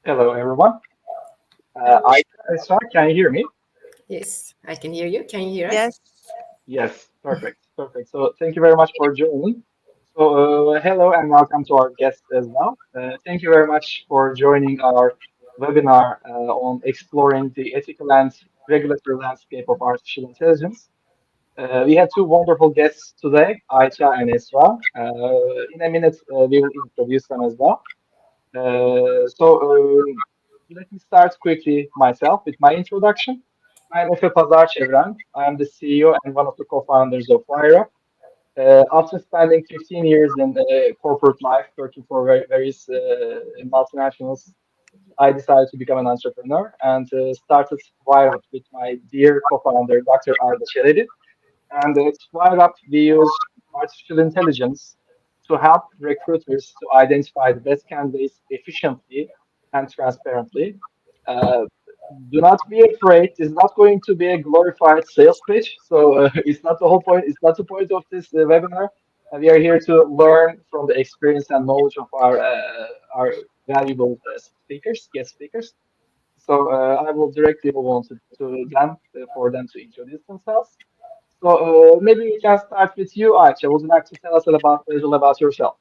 Hello, everyone. Esra, can you hear me? Yes, I can hear you. Can you hear us? Yes. Yes, perfect, perfect. So thank you very much for joining. So hello and welcome to our guests as well. Thank you very much for joining our webinar on exploring the ethical and regulatory landscape of artificial intelligence. We have two wonderful guests today, Ayca and Esra. In a minute, we will introduce them as well. Let me start quickly myself with my introduction. I'm Efe Pazar Çevren. I'm the CEO and one of the co-founders of VireUp. After spending 15 years in corporate life working for various multinationals, I decided to become an entrepreneur and started VireUp with my dear co-founder, Dr. Arda Çelebi. And at VireUp, we use artificial intelligence to help recruiters to identify the best candidates efficiently and transparently. Uh, do not be afraid. It's not going to be a glorified sales pitch. So it's not the whole point. It's not the point of this webinar. We are here to learn from the experience and knowledge of our valuable speakers, guest speakers. So I will directly move on to them for them to introduce themselves. So maybe we can start with you, Ayça. Would you like to tell us a little about yourself?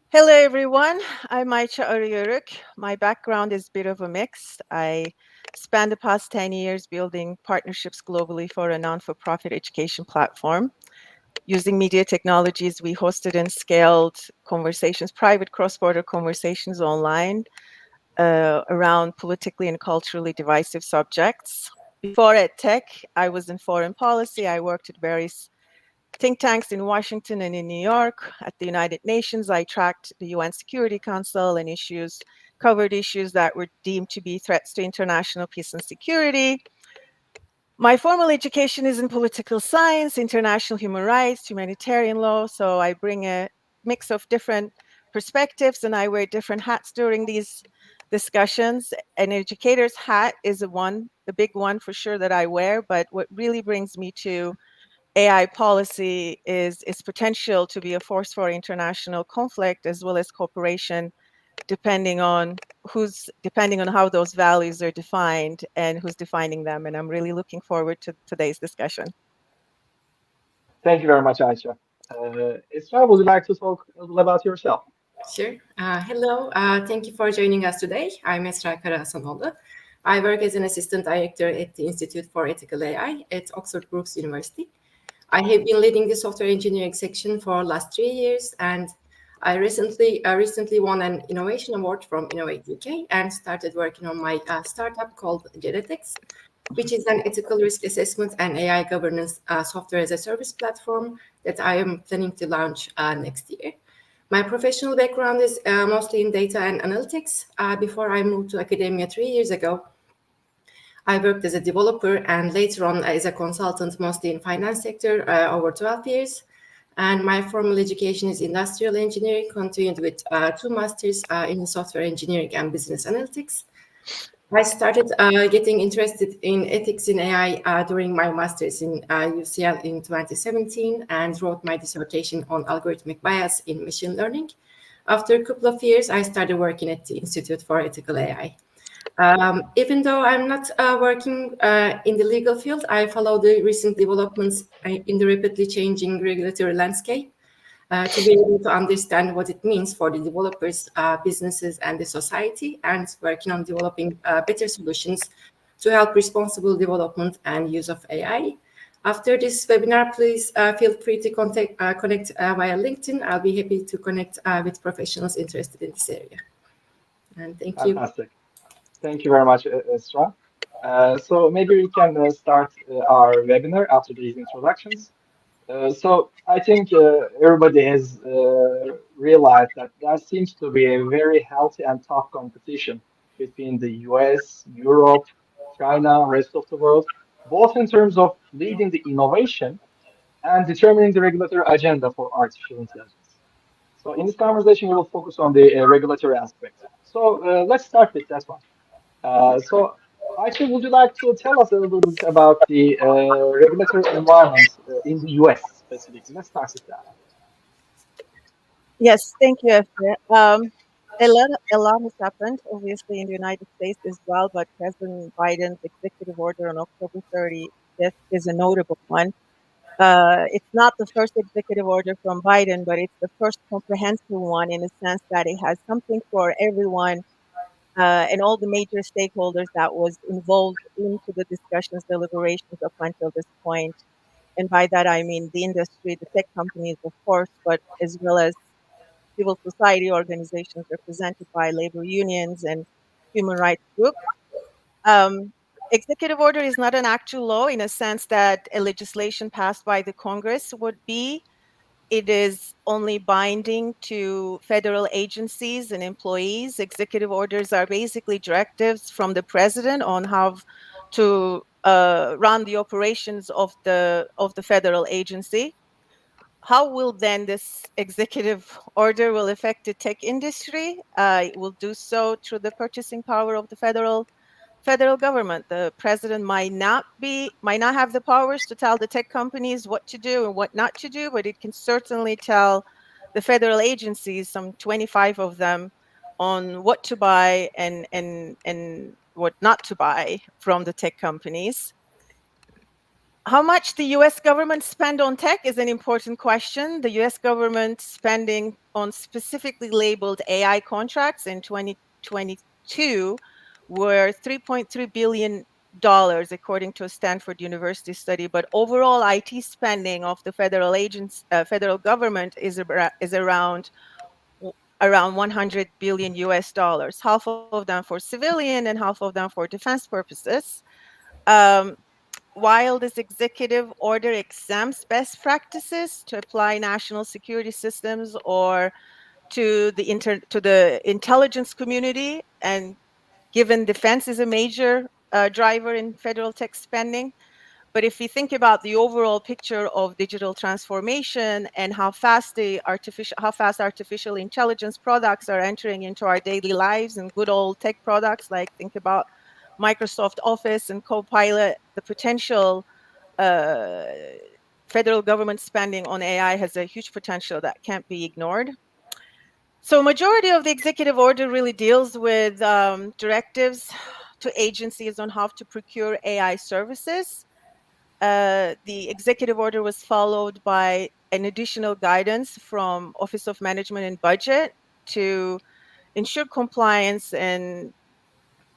Hello, everyone. I'm Ayca Ariyoruk. My background is a bit of a mix. I spent the past 10 years building partnerships globally for a non-for-profit education platform. Using media technologies, we hosted and scaled conversations, private cross-border conversations online around politically and culturally divisive subjects. Before at Tech, I was in foreign policy. I worked at various think tanks in Washington and in New York. At the United Nations, I tracked the UN Security Council and covered issues that were deemed to be threats to international peace and security. My formal education is in political science, international human rights, humanitarian law. So I bring a mix of different perspectives and I wear different hats during these discussions. An educator's hat is the big one for sure that I wear. But what really brings me to AI policy is its potential to be a force for international conflict as well as cooperation, depending on how those values are defined and who's defining them. And I'm really looking forward to today's discussion. Thank you very much, Ayça. Esra, would you like to talk a little about yourself? Sure. Hello. Thank you for joining us today. I'm Esra Karahasanoglu. I work as an assistant director at the Institute for Ethical AI at Oxford Brookes University. I have been leading the software engineering section for the last 3 years, and I recently won an innovation award from Innovate UK and started working on my startup called GenEthics, which is an ethical risk assessment and AI governance software as a service platform that I am planning to launch next year. My professional background is mostly in data and analytics. Before I moved to academia 3 years ago, I worked as a developer and later on as a consultant, mostly in finance sector, over 12 years. And my formal education is industrial engineering, continued with 2 masters in software engineering and business analytics. I started getting interested in ethics in AI during my master's in UCL in 2017 and wrote my dissertation on algorithmic bias in machine learning. After a couple of years, I started working at the Institute for Ethical AI. Even though I'm not working in the legal field, I follow the recent developments in the rapidly changing regulatory landscape to be able to understand what it means for the developers, businesses, and the society, and working on developing better solutions to help responsible development and use of AI. After this webinar, please feel free to connect via LinkedIn. I'll be happy to connect with professionals interested in this area. And thank you. Fantastic. Thank you very much, Esra. So maybe we can start our webinar after these introductions. So I think everybody has realized that there seems to be a very healthy and tough competition between the US, Europe, China, rest of the world, both in terms of leading the innovation and determining the regulatory agenda for artificial intelligence. So in this conversation, we will focus on the regulatory aspect. So let's start with that one. So actually, would you like to tell us a little bit about the regulatory environment in the US specifically? Let's start with that. Yes, thank you, Esther. A lot has happened, obviously, in the United States as well, but President Biden's executive order on October 30th is a notable one. It's not the first executive order from Biden, but it's the first comprehensive one in the sense that it has something for everyone and all the major stakeholders that was involved into the discussions, deliberations up until this point. And by that, I mean the industry, the tech companies, of course, but as well as civil society organizations represented by labor unions and human rights groups. Um, Executive order is not an actual law in a sense that a legislation passed by the Congress would be. It is only binding to federal agencies and employees. Executive orders are basically directives from the president on how to run the operations of the federal agency. How will then this executive order will affect the tech industry? It will do so through the purchasing power of the federal government. The president might not have the powers to tell the tech companies what to do and what not to do, but it can certainly tell the federal agencies, some 25 of them, on what to buy and what not to buy from the tech companies. How much the US government spend on tech is an important question. The US government spending on specifically labeled AI contracts in 2022 were $3.3 billion, according to a Stanford University study. But overall IT spending of the federal government is around 100 billion US dollars, half of them for civilian and half of them for defense purposes. Um, while this executive order exempts best practices to apply national security systems or to the intelligence community, and given defense is a major driver in federal tech spending, but if we think about the overall picture of digital transformation and how fast artificial intelligence products are entering into our daily lives, and good old tech products like think about Microsoft Office and Copilot, the potential uh, federal government spending on AI has a huge potential that can't be ignored. So majority of the executive order really deals with directives to agencies on how to procure AI services. The executive order was followed by an additional guidance from Office of Management and Budget to ensure compliance and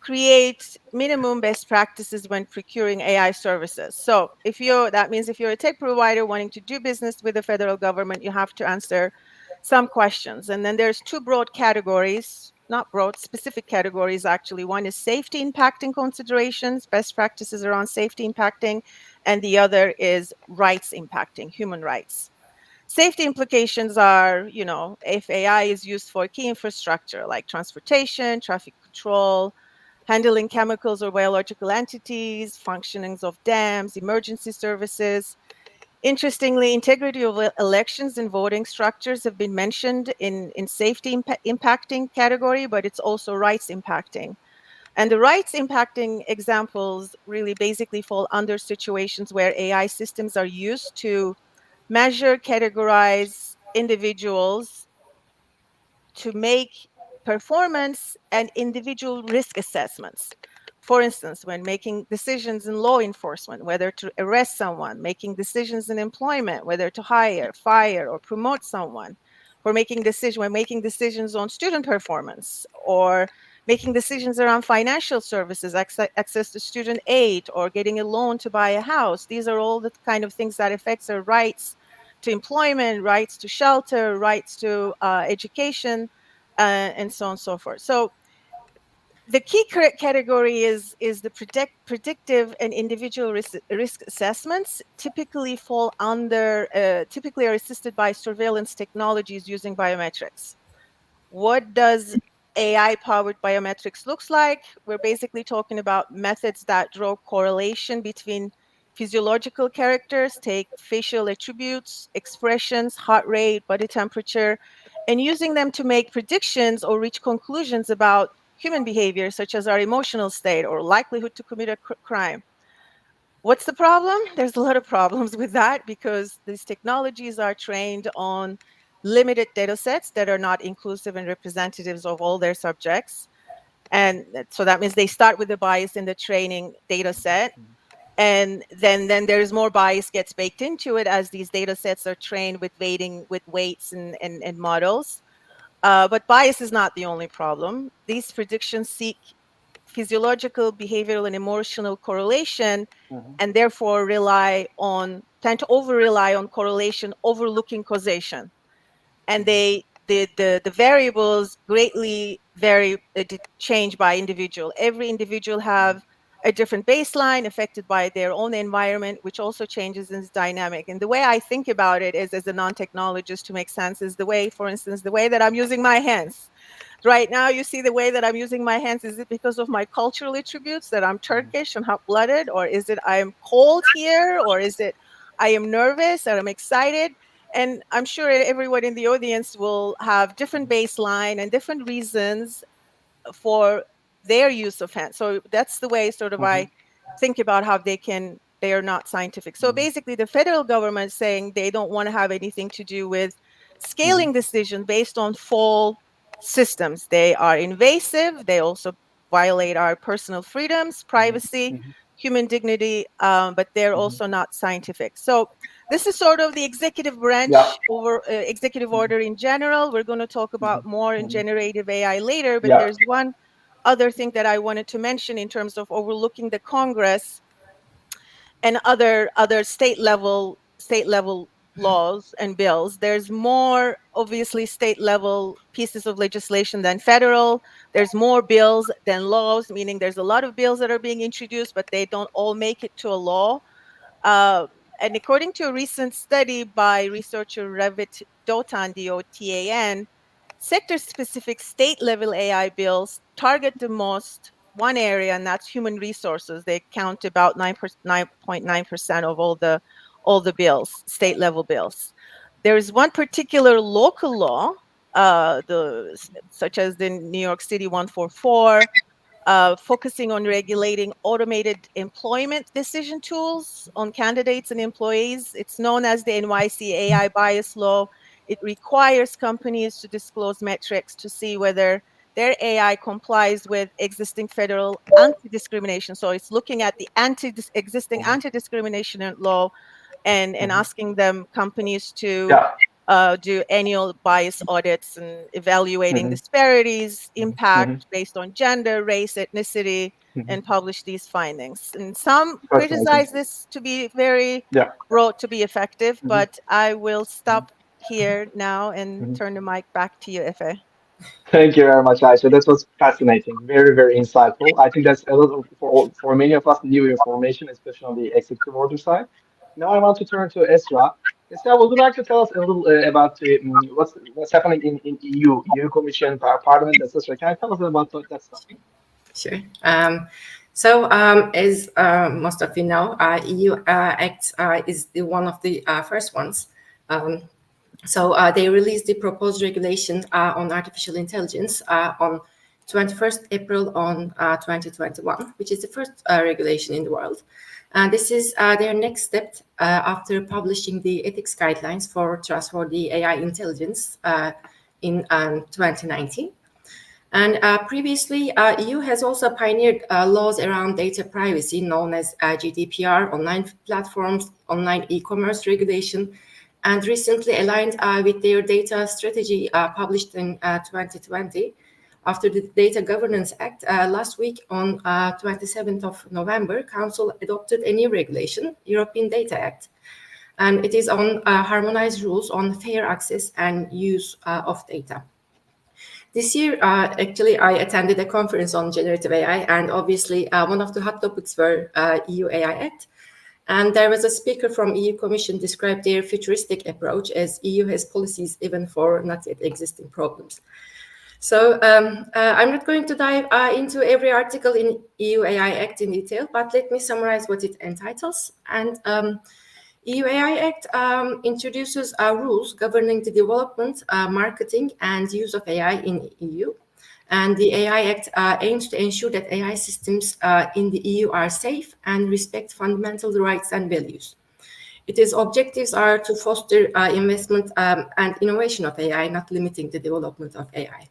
create minimum best practices when procuring AI services. So that means if you're a tech provider wanting to do business with the federal government, you have to answer some questions. And then there's two broad categories, not broad, specific categories actually. One is safety impacting considerations, best practices around safety impacting, and the other is rights impacting, human rights. Safety implications are, if AI is used for key infrastructure like transportation, traffic control, handling chemicals or biological entities, functionings of dams, emergency services. Interestingly, integrity of elections and voting structures have been mentioned in safety impacting category, but it's also rights impacting. And the rights impacting examples really basically fall under situations where AI systems are used to measure, categorize individuals to make performance and individual risk assessments. For instance, when making decisions in law enforcement, whether to arrest someone, making decisions in employment, whether to hire, fire, or promote someone, when making decisions on student performance, or making decisions around financial services, access to student aid, or getting a loan to buy a house. These are all the kind of things that affects our rights to employment, rights to shelter, rights to education, and so on and so forth. So the key category is the predictive and individual risk assessments. Typically are assisted by surveillance technologies using biometrics. What does AI-powered biometrics looks like? We're basically talking about methods that draw correlation between physiological characters, take facial attributes, expressions, heart rate, body temperature, and using them to make predictions or reach conclusions about human behavior, such as our emotional state or likelihood to commit a crime. What's the problem? There's a lot of problems with that because these technologies are trained on limited data sets that are not inclusive and representatives of all their subjects. And so that means they start with the bias in the training data set. And then there's more bias gets baked into it as these data sets are trained with weights and models. But bias is not the only problem. These predictions seek physiological, behavioral, and emotional correlation, and therefore tend to over-rely on correlation, overlooking causation. And the variables greatly change by individual. Every individual have a different baseline affected by their own environment, which also changes its dynamic. And the way I think about it is, as a non-technologist, to make sense, is the way, for instance, the way that I'm using my hands. Right now, you see the way that I'm using my hands. Is it because of my cultural attributes that I'm Turkish and hot-blooded, or is it I am cold here, or is it I am nervous and I'm excited? And I'm sure everyone in the audience will have different baseline and different reasons for their use of hands. So that's the way sort of I think about how they are not scientific. So basically the federal government is saying they don't want to have anything to do with scaling decisions based on full systems. They are invasive. They also violate our personal freedoms, privacy, human dignity, but they're also not scientific. So this is sort of the executive branch over executive order in general. We're going to talk about more in generative AI later, but there's one other thing that I wanted to mention in terms of overlooking the Congress and other state level laws and bills. There's more obviously state level pieces of legislation than federal. There's more bills than laws, meaning there's a lot of bills that are being introduced, but they don't all make it to a law. And according to a recent study by researcher Revit Dotan, Dotan, sector-specific state-level AI bills target the most one area, and that's human resources. They count about 9.9% of all the bills, state-level bills. There is one particular local law, such as the New York City 144, focusing on regulating automated employment decision tools on candidates and employees. It's known as the NYC AI bias law. It requires companies to disclose metrics to see whether their AI complies with existing federal anti-discrimination. So it's looking at the existing anti-discrimination law and asking them companies to do annual bias audits and evaluating disparities, impact based on gender, race, ethnicity, and publish these findings. And some criticize this to be very broad to be effective, but I will stop here now and turn the mic back to you, Efe. Thank you very much, Ayça. That was fascinating. Very, very insightful. I think that's a little for many of us new information, especially on the executive order side. Now I want to turn to Esra. Esra, would you like to tell us a little about what's happening in EU Commission, Parliament, etc.? Can you tell us about that stuff? Sure. As most of you know, EU Act is one of the first ones. They released the proposed regulation on artificial intelligence on 21st April on 2021, which is the first regulation in the world. This is their next step after publishing the ethics guidelines for trustworthy AI intelligence in 2019. And previously, EU has also pioneered laws around data privacy, known as GDPR, online platforms, online e-commerce regulation, and recently aligned with their data strategy published in 2020. After the Data Governance Act, last week on 27th of November, Council adopted a new regulation, European Data Act. And it is on harmonized rules on fair access and use of data. This year, actually, I attended a conference on generative AI, and obviously one of the hot topics were EU AI Act. And there was a speaker from EU Commission described their futuristic approach as EU has policies even for not yet existing problems. So I'm not going to dive into every article in EU AI Act in detail, but let me summarize what it entitles. And EU AI Act introduces rules governing the development, marketing, and use of AI in EU. And the AI Act aims to ensure that AI systems in the EU are safe and respect fundamental rights and values. Its objectives are to foster investment and innovation of AI, not limiting the development of AI.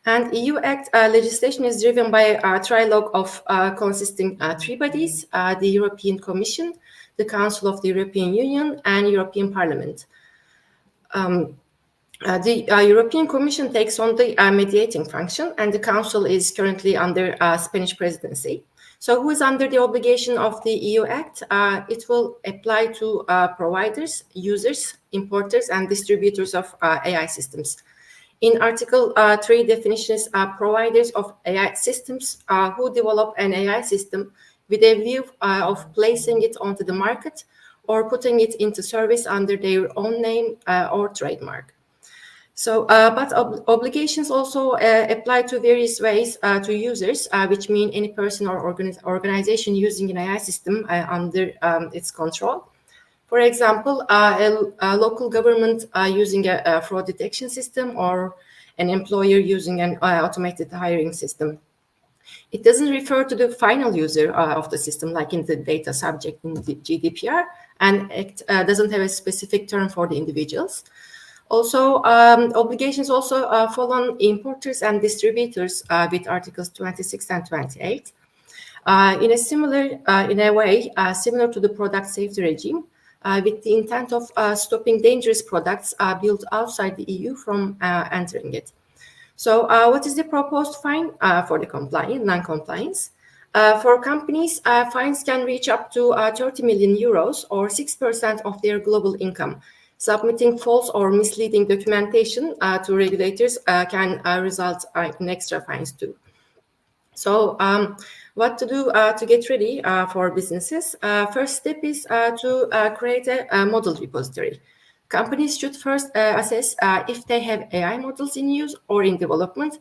And EU Act legislation is driven by a trilogue of consisting three bodies, the European Commission, the Council of the European Union, and European Parliament. The European Commission takes on the mediating function, and the Council is currently under Spanish presidency. So who is under the obligation of the EU Act? It will apply to providers, users, importers, and distributors of AI systems. In Article 3 definitions, providers of AI systems who develop an AI system with a view of placing it onto the market or putting it into service under their own name or trademark. So, but obligations also apply to various ways to users, which mean any person or organization using an AI system under its control. For example, a local government using a fraud detection system, or an employer using an automated hiring system. It doesn't refer to the final user of the system, like in the data subject in the GDPR, and it doesn't have a specific term for the individuals. Also, obligations also fall on importers and distributors with Articles 26 and 28. In a way, similar to the product safety regime, with the intent of stopping dangerous products built outside the EU from entering it. So what is the proposed fine for the non-compliance? For companies, fines can reach up to 30 million euros or 6% of their global income. Submitting false or misleading documentation to regulators can result in extra fines too. So what to do to get ready for businesses? First step is to create a model repository. Companies should first assess if they have AI models in use or in development,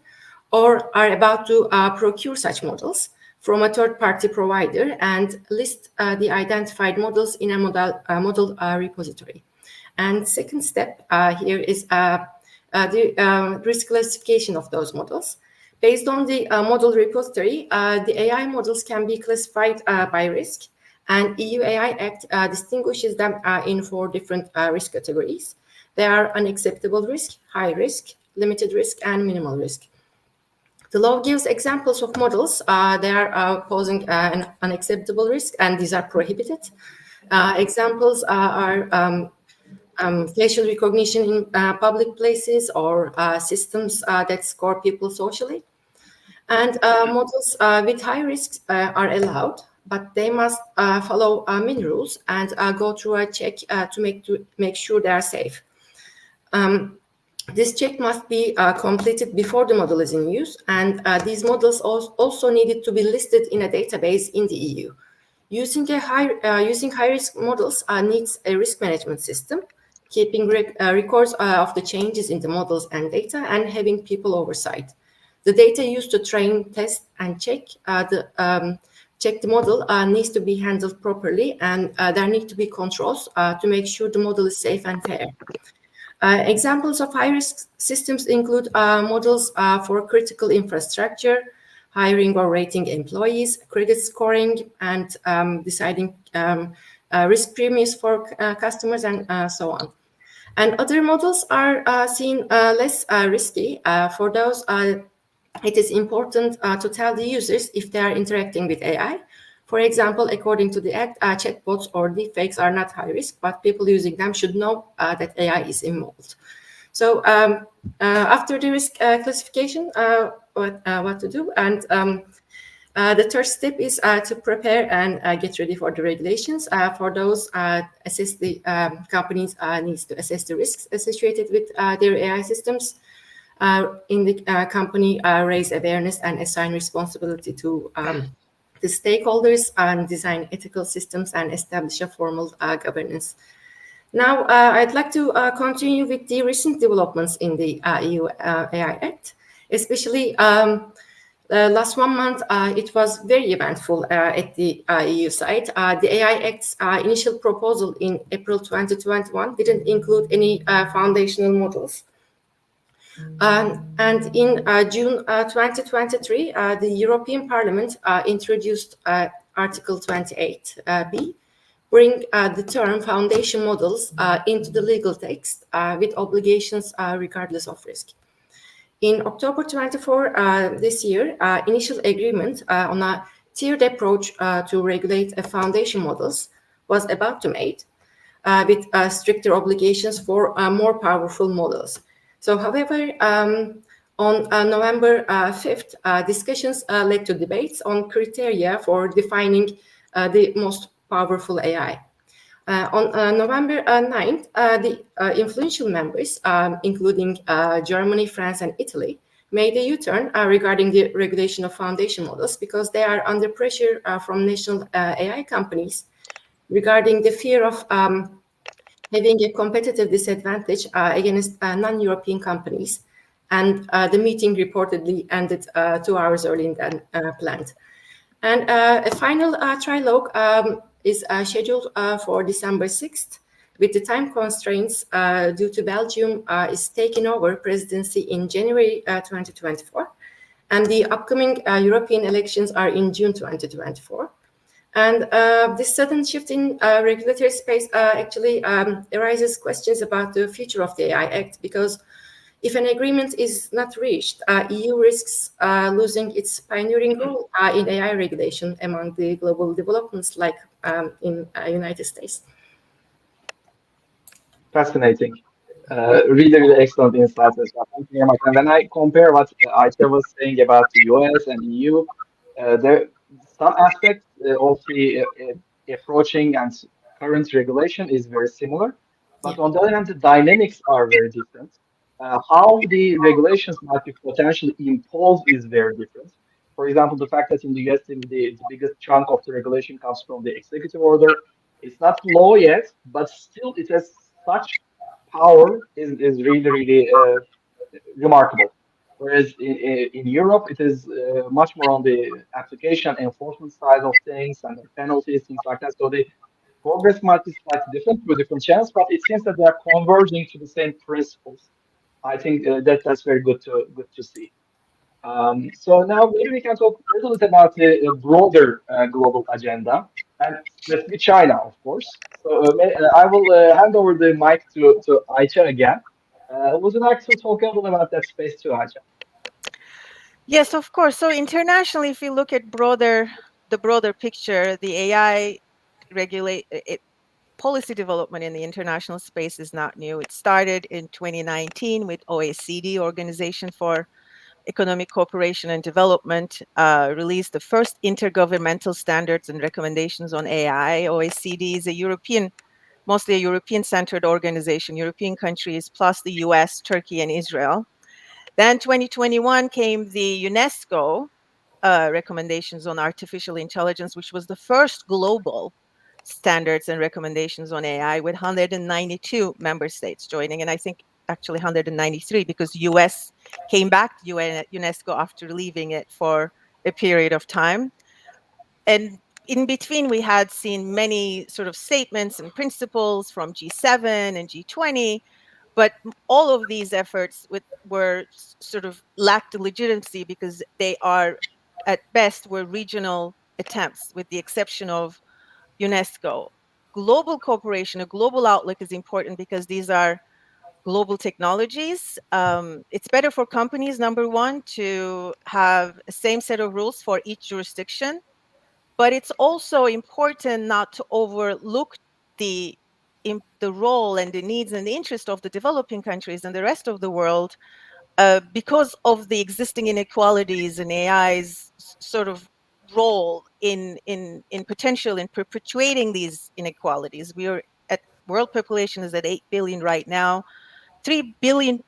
or are about to procure such models from a third-party provider, and list the identified models in a model repository. And second step here is the risk classification of those models. Based on the model repository, the AI models can be classified by risk, and EU AI Act distinguishes them in 4 different risk categories. They are unacceptable risk, high risk, limited risk, and minimal risk. The law gives examples of models. They are posing an unacceptable risk, and these are prohibited. Examples are facial recognition in public places, or systems that score people socially. And models with high risks are allowed, but they must follow many rules and go through a check to make sure they are safe. This check must be completed before the model is in use, and these models also needed to be listed in a database in the EU. Using high-risk models needs a risk management system, keeping records of the changes in the models and data, and having people oversight. The data used to train, test, and check the model needs to be handled properly, and there need to be controls to make sure the model is safe and fair. Examples of high-risk systems include models for critical infrastructure, hiring or rating employees, credit scoring, and deciding risk premiums for customers, and so on. And other models are seen less risky. For those, it is important to tell the users if they are interacting with AI. For example, according to the Act, chatbots or deepfakes are not high risk, but people using them should know that AI is involved. So after the risk classification, what to do? And the third step is to prepare and get ready for the regulations. For those, assess the companies needs to assess the risks associated with their AI systems. In the company, raise awareness and assign responsibility to the stakeholders, and design ethical systems and establish a formal governance. Now, I'd like to continue with the recent developments in the EU AI Act, especially last 1 month. It was very eventful at the EU side. The AI Act's initial proposal in April 2021 didn't include any foundational models. And in June 2023, the European Parliament introduced Article 28B, bring the term foundation models into the legal text with obligations regardless of risk. In October 24 this year, initial agreement on a tiered approach to regulate foundation models was about to made, with stricter obligations for more powerful models. So, however, on November 5th, discussions led to debates on criteria for defining the most powerful AI. On November 9th, the influential members, including Germany, France, and Italy, made a U-turn regarding the regulation of foundation models because they are under pressure from national AI companies regarding the fear of having a competitive disadvantage against non-European companies. And the meeting reportedly ended 2 hours earlier than planned. And a final trilogue is scheduled for December 6th, with the time constraints due to Belgium is taking over presidency in January 2024, and the upcoming European elections are in June 2024. And this sudden shift in regulatory space actually arises questions about the future of the AI Act, because if an agreement is not reached, EU risks losing its pioneering role in AI regulation among the global developments like in United States. Fascinating. Really, really excellent insights as well. Thank you very much. And when I compare what Ayca was saying about the US and EU, there some aspects of the approaching and current regulation is very similar, Yeah. but on the other hand, the dynamics are very different. How the regulations might be potentially imposed is very different. For example, the fact that in the US, the biggest chunk of the regulation comes from the executive order. It's not law yet, but still it has such power is really, really remarkable. Whereas in Europe, it is much more on the application enforcement side of things and the penalties, things like that. So the progress might be slightly different through different channels, but it seems that they are converging to the same principles. I think that's very good to see. So now maybe we can talk a little bit about the broader global agenda and specifically China, of course. So I will hand over the mic to Ayça again. Would you like to talk a little about that space too, Ayça? Yes, of course. So internationally, if you look at the broader picture, the AI regulate it, policy development in the international space is not new. It started in 2019 with OECD, Organization for Economic Cooperation and Development, released the first intergovernmental standards and recommendations on AI. OECD is a mostly a European-centered organization, European countries plus the US, Turkey, and Israel. Then 2021 came the UNESCO recommendations on artificial intelligence, which was the first global standards and recommendations on AI, with 192 member states joining, and I think actually 193 because US came back to UNESCO after leaving it for a period of time. And in between, we had seen many sort of statements and principles from G7 and G20, but all of these efforts were sort of lacked legitimacy because they are, at best, were regional attempts, with the exception of UNESCO. Global cooperation, a global outlook is important because these are global technologies. It's better for companies, number one, to have the same set of rules for each jurisdiction, but it's also important not to overlook the the role and the needs and the interest of the developing countries and the rest of the world, because of the existing inequalities and AI's sort of role in potential in perpetuating these inequalities. We are at world population is at 8 billion right now. 3 billion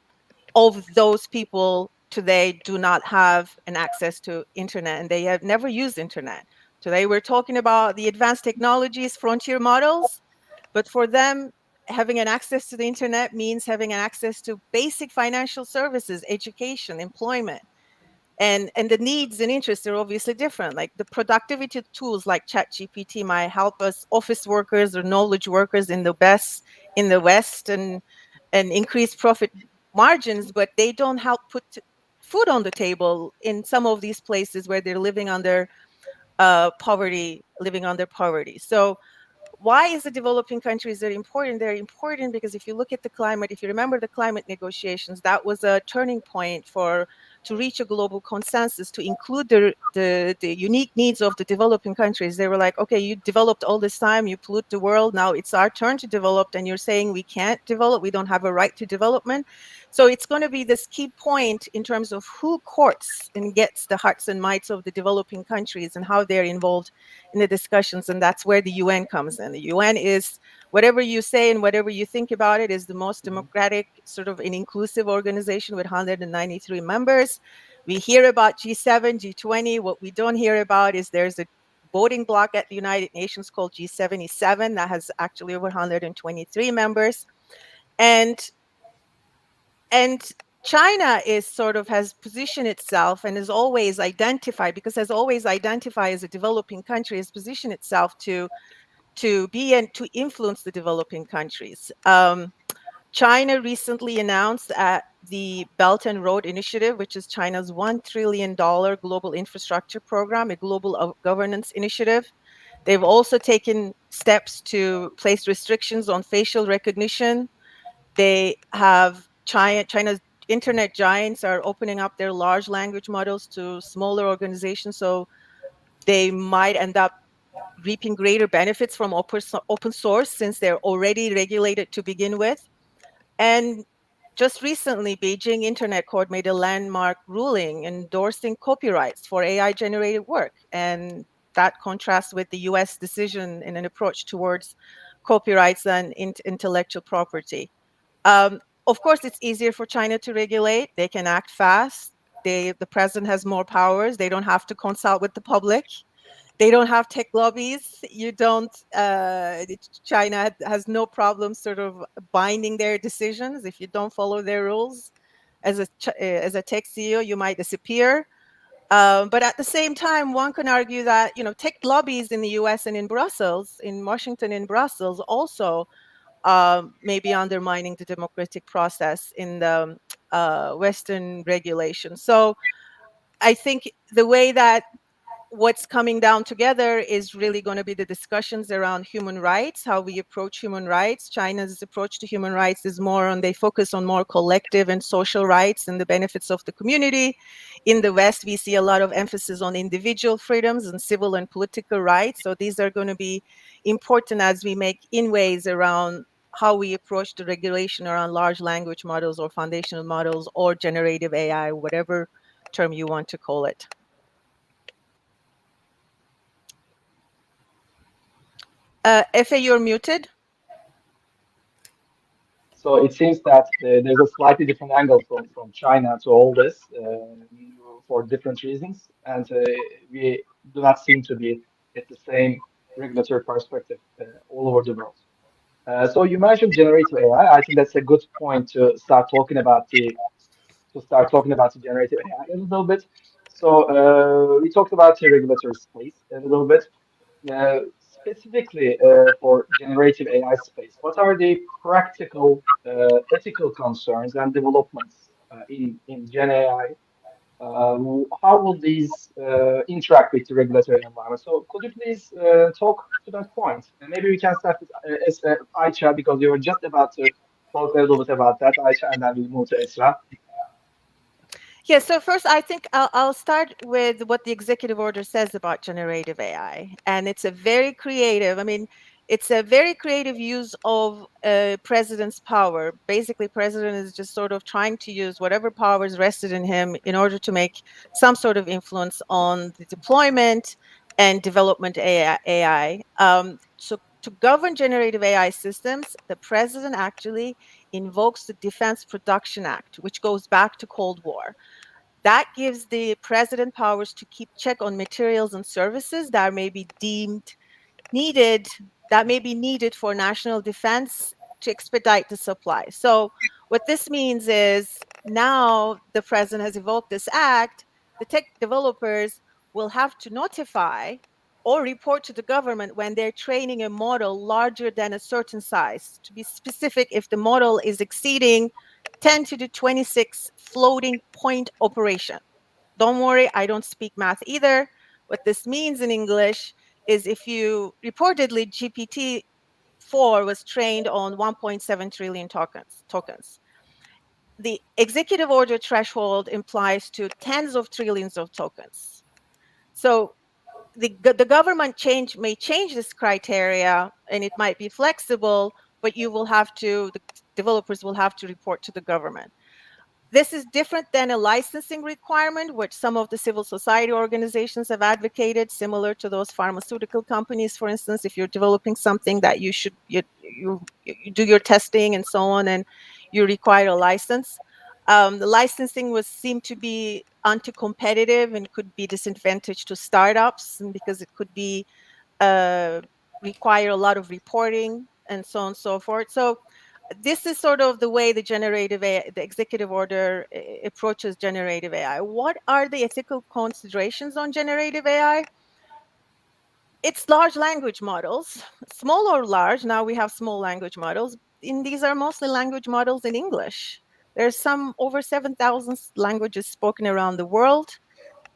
of those people today do not have an access to internet, and they have never used internet. Today we're talking about the advanced technologies, frontier models, but for them, having an access to the internet means having an access to basic financial services, education, employment. And the needs and interests are obviously different. Like the productivity tools like ChatGPT might help us office workers or knowledge workers in the West and increase profit margins, but they don't help put food on the table in some of these places where they're living under poverty. So why is the developing countries are important? They're important because if you look at the climate, if you remember the climate negotiations, that was a turning point to reach a global consensus to include the unique needs of the developing countries. They were like, okay, you developed all this time, you pollute the world, now it's our turn to develop, and you're saying we can't develop, we don't have a right to development. So it's going to be this key point in terms of who courts and gets the hearts and minds of the developing countries and how they're involved in the discussions. And that's where the UN comes in. The UN is, whatever you say and whatever you think about it, is the most Mhm. democratic, sort of an inclusive organization with 193 members. We hear about G7, G20. What we don't hear about is there's a voting bloc at the United Nations called G77 that has actually over 123 members. And China is sort of has positioned itself and is always identified, because has always identified as a developing country, has positioned itself to be and to influence the developing countries. China recently announced at the Belt and Road Initiative, which is China's $1 trillion global infrastructure program, a global governance initiative. They've also taken steps to place restrictions on facial recognition. They have China's internet giants are opening up their large language models to smaller organizations, so they might end up reaping greater benefits from open source since they're already regulated to begin with. And just recently, Beijing Internet Court made a landmark ruling endorsing copyrights for AI generated work. And that contrasts with the US decision in an approach towards copyrights and intellectual property. Of course, it's easier for China to regulate. They can act fast. The president has more powers. They don't have to consult with the public. They don't have tech lobbies. You don't. China has no problem sort of binding their decisions. If you don't follow their rules, as a tech CEO, you might disappear. But at the same time, one can argue that tech lobbies in the U.S. and in Brussels, in Washington, in Brussels, also maybe undermining the democratic process in the Western regulation. So I think the way that what's coming down together is really going to be the discussions around human rights, how we approach human rights. China's approach to human rights is they focus on more collective and social rights and the benefits of the community. In the West, we see a lot of emphasis on individual freedoms and civil and political rights. So these are going to be important as we make inways around how we approach the regulation around large language models or foundational models or generative AI, whatever term you want to call it. Efe, you're muted. So it seems that there's a slightly different angle from China to all this for different reasons, and we do not seem to be at the same regulatory perspective all over the world. So you mentioned generative AI. I think that's a good point to start talking about the generative AI a little bit. So we talked about the regulatory space a little bit. Specifically for generative AI space, what are the practical ethical concerns and developments in Gen AI? How will these interact with the regulatory environment? So could you please talk to that point? And maybe we can start with Ayça, because we were just about to talk a little bit about that, Ayça, and then we move to Esra. Yeah, so first, I think I'll start with what the executive order says about generative AI. And it's a very creative, it's a very creative use of president's power. Basically, president is just sort of trying to use whatever powers rested in him in order to make some sort of influence on the deployment and development AI. So to govern generative AI systems, the president actually invokes the Defense Production Act, which goes back to Cold War. That gives the president powers to keep check on materials and services that may be deemed needed, that may be needed for national defense to expedite the supply. So what this means is now the president has evoked this act, the tech developers will have to notify or report to the government when they're training a model larger than a certain size. To be specific, if the model is exceeding 10 to the 26 floating point operation. Don't worry, I don't speak math either. What this means in English is if you reportedly GPT 2004 was trained on 1.7 trillion tokens. The executive order threshold implies to tens of trillions of tokens. So the government may change this criteria, and it might be flexible, but the developers will have to report to the government. This is different than a licensing requirement, which some of the civil society organizations have advocated, similar to those pharmaceutical companies. For instance, if you're developing something that you do your testing and so on, and you require a license. The licensing seemed to be anti-competitive and could be disadvantage to startups, because it could be require a lot of reporting and so on and so forth. So this is sort of the way the executive order approaches generative AI. What are the ethical considerations on generative AI? It's large language models, small or large. Now we have small language models. These are mostly language models in English. There's over 7,000 languages spoken around the world.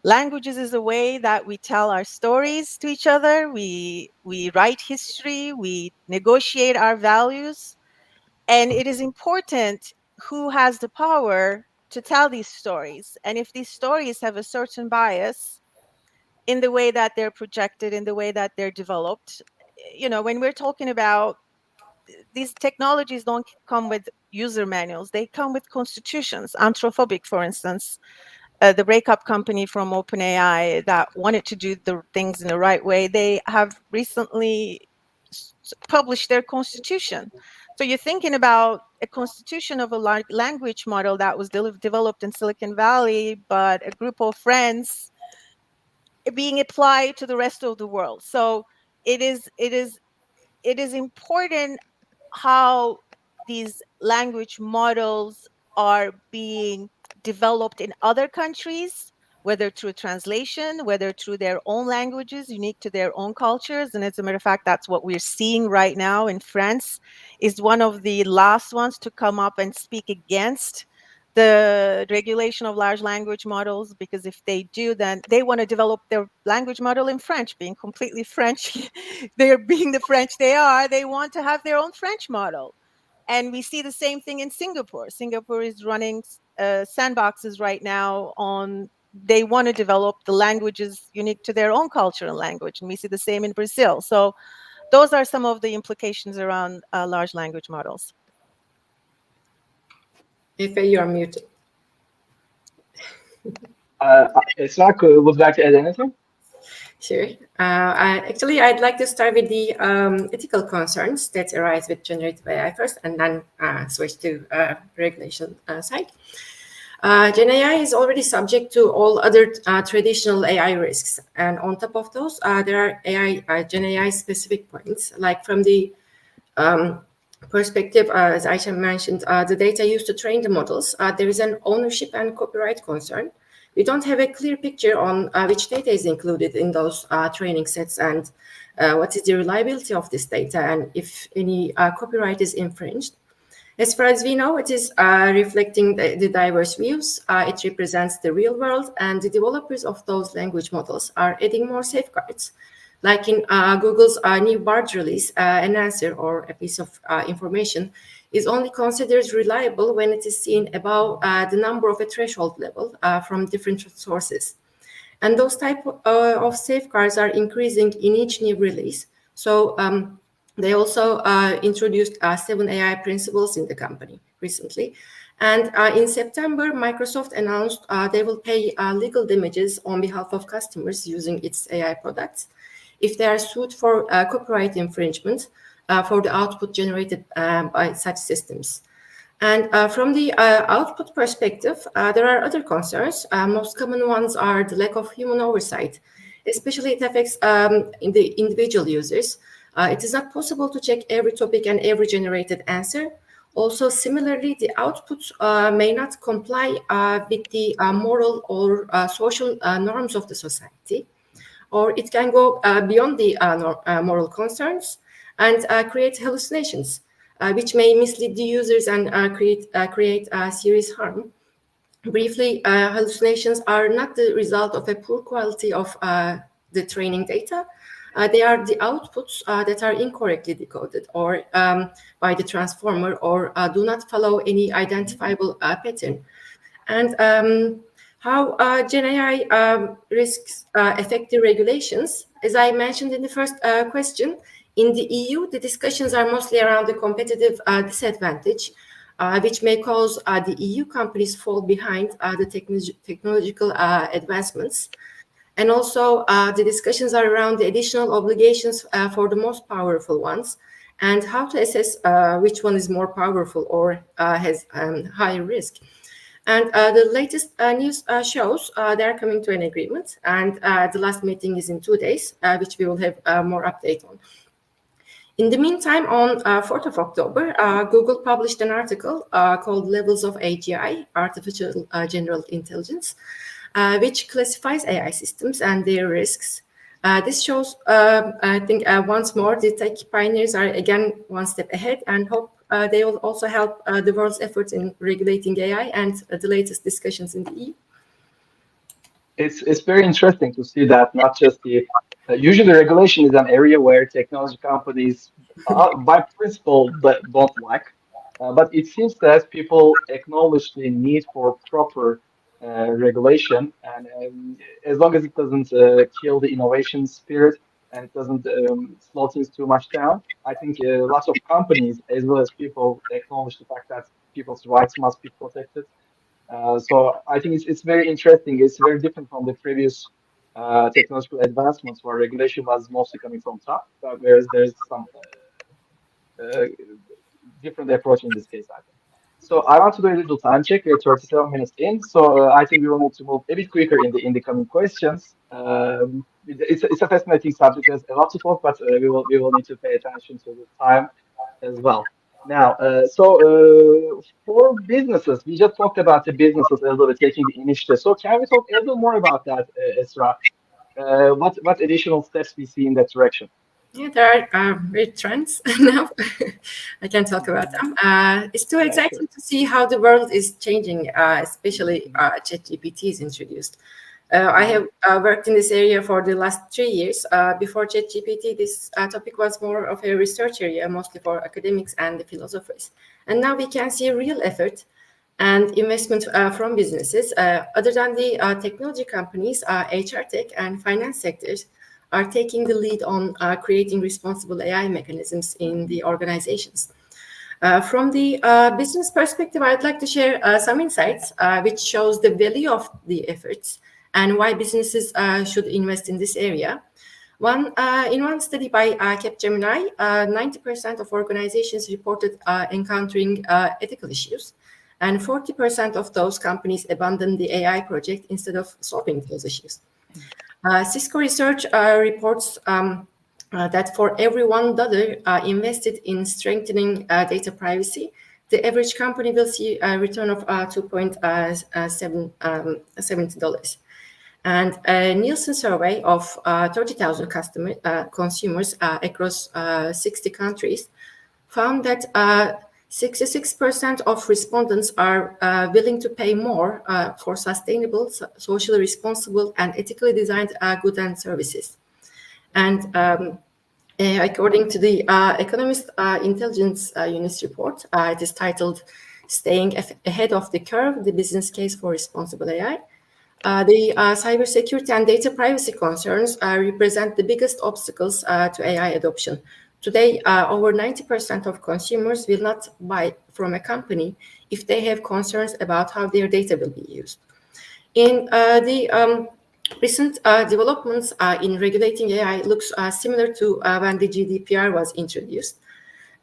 Languages is a way that we tell our stories to each other. We write history. We negotiate our values. And it is important who has the power to tell these stories. And if these stories have a certain bias in the way that they're projected, in the way that they're developed, when we're talking about these technologies, don't come with user manuals, they come with constitutions. Anthropic, for instance, the breakup company from OpenAI that wanted to do the things in the right way, they have recently published their constitution. So you're thinking about a constitution of a language model that was developed in Silicon Valley, but a group of friends being applied to the rest of the world. So it is important how these language models are being developed in other countries, whether through translation, whether through their own languages unique to their own cultures. And as a matter of fact, that's what we're seeing right now in France, is one of the last ones to come up and speak against the regulation of large language models, because if they do, then they want to develop their language model in French, being completely French. They're being the French they are, they want to have their own French model. And we see the same thing in Singapore. Singapore is running sandboxes right now they want to develop the languages unique to their own culture and language. And we see the same in Brazil. So those are some of the implications around large language models. If you are muted. Esra, would you like to add anything? Sure. I'd like to start with the ethical concerns that arise with generative AI first, and then switch to regulation side. Gen AI is already subject to all other traditional AI risks, and on top of those, there are Gen AI specific points, like from the perspective, as Ayca mentioned, the data used to train the models. There is an ownership and copyright concern. We don't have a clear picture on which data is included in those training sets, and what is the reliability of this data, and if any copyright is infringed. As far as we know, it is reflecting the diverse views. It represents the real world, and the developers of those language models are adding more safeguards. Like in Google's new BARD release, an answer or a piece of information is only considered reliable when it is seen above the number of a threshold level from different sources. And those type of safeguards are increasing in each new release. So they also introduced 7 AI principles in the company recently. And in September, Microsoft announced they will pay legal damages on behalf of customers using its AI products if they are sued for copyright infringement for the output generated by such systems. And from the output perspective, there are other concerns. Most common ones are the lack of human oversight, especially it affects in the individual users. It is not possible to check every topic and every generated answer. Also, similarly, the output may not comply with the moral or social norms of the society, or it can go beyond the moral concerns and create hallucinations, which may mislead the users and create serious harm. Briefly, hallucinations are not the result of a poor quality of the training data. They are the outputs that are incorrectly decoded or by the transformer or do not follow any identifiable pattern. And how GenAI risks affect the regulations. As I mentioned in the first question, in the EU, the discussions are mostly around the competitive disadvantage, which may cause the EU companies fall behind the technological advancements. And also, the discussions are around the additional obligations for the most powerful ones and how to assess which one is more powerful or has higher risk. And the latest news shows they're coming to an agreement. And the last meeting is in 2 days, which we will have more update on. In the meantime, on 4th of October, Google published an article called Levels of AGI, Artificial General Intelligence, which classifies AI systems and their risks. This shows, I think, once more, the tech pioneers are again one step ahead and hope they will also help the world's efforts in regulating AI and the latest discussions in the EU. It's very interesting to see that not just the usually regulation is an area where technology companies by principle don't like, but it seems that people acknowledge the need for proper regulation, and as long as it doesn't kill the innovation spirit and it doesn't slow things too much down, I think lots of companies as well as people acknowledge the fact that people's rights must be protected. So I think it's very interesting. It's very different from the previous technological advancements where regulation was mostly coming from top, whereas there's some uh, different approach in this case, I think. So I want to do a little time check. We're 37 minutes in, so I think we will need to move a bit quicker in the coming questions. It's a fascinating subject. There's a lot to talk, but we will need to pay attention to the time as well. Now, for businesses, we just talked about the businesses a little bit taking the initiative. So can we talk a little more about that, Esra? What additional steps we see in that direction? Yeah, there are great trends now. I can talk about them. It's too Yeah, sure. exciting to see how the world is changing, especially ChatGPT is introduced. I have worked in this area for the last 3 years. Before ChatGPT, this topic was more of a research area, mostly for academics and the philosophers. And now we can see real effort and investment from businesses. Other than the technology companies, HR tech and finance sectors are taking the lead on creating responsible AI mechanisms in the organizations. From the business perspective, I'd like to share some insights which shows the value of the efforts and why businesses should invest in this area. In one study by Capgemini, 90% of organizations reported encountering ethical issues, and 40% of those companies abandoned the AI project instead of solving those issues. Cisco research reports that for every $1 invested in strengthening data privacy, the average company will see a return of $2.70. And a Nielsen survey of 30,000 consumers across 60 countries found that 66% of respondents are willing to pay more for sustainable, socially responsible, and ethically designed goods and services. And according to the Economist Intelligence Unit's report, it is titled Staying Ahead of the Curve, the Business Case for Responsible AI. The cybersecurity and data privacy concerns represent the biggest obstacles to AI adoption. Today, over 90% of consumers will not buy from a company if they have concerns about how their data will be used. In the recent developments in regulating AI looks similar to when the GDPR was introduced.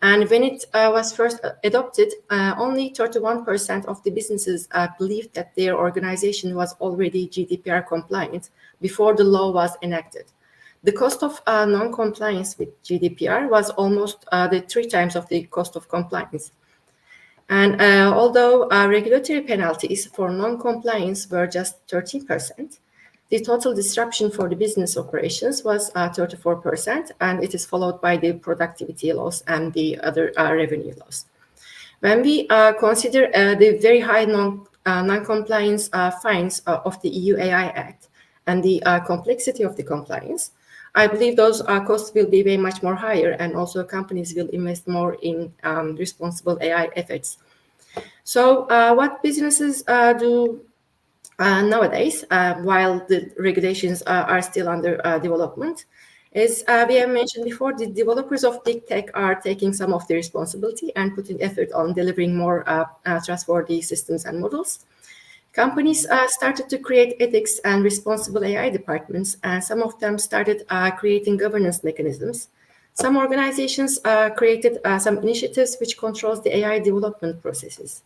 And when it was first adopted, only 31% of the businesses believed that their organization was already GDPR compliant before the law was enacted. The cost of non-compliance with GDPR was almost the 3 times of the cost of compliance. And although regulatory penalties for non-compliance were just 13%, the total disruption for the business operations was 34%, and it is followed by the productivity loss and the other revenue loss. When we consider the very high non-compliance fines of the EU AI Act and the complexity of the compliance, I believe those costs will be way much more higher, and also companies will invest more in responsible AI efforts. So what businesses do nowadays, while the regulations are still under development, as we have mentioned before, the developers of big tech are taking some of the responsibility and putting effort on delivering more trustworthy systems and models. Companies started to create ethics and responsible AI departments, and some of them started creating governance mechanisms. Some organizations created some initiatives which controls the AI development processes.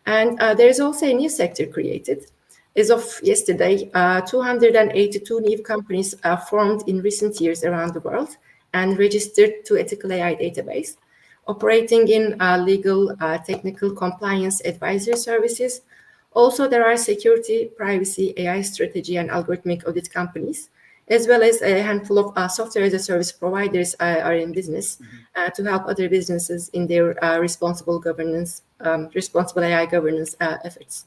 And there is also a new sector created. As of yesterday, 282 new companies formed in recent years around the world and registered to Ethical AI database, operating in legal, technical, compliance, advisory services. Also, there are security, privacy, AI strategy, and algorithmic audit companies, as well as a handful of software as a service providers are in business to help other businesses in their responsible governance, responsible AI governance efforts.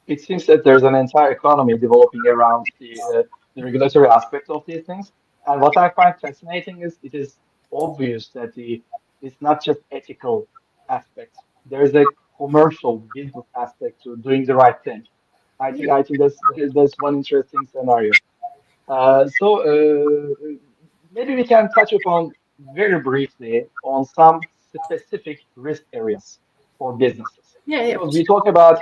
It seems that there's an entire economy developing around the regulatory aspect of these things. And what I find fascinating is it is obvious that it's not just ethical aspect. There's a commercial business aspect to doing the right thing. I think that's one interesting scenario. So maybe we can touch upon very briefly on some specific risk areas for businesses Yeah, yeah. because we talk about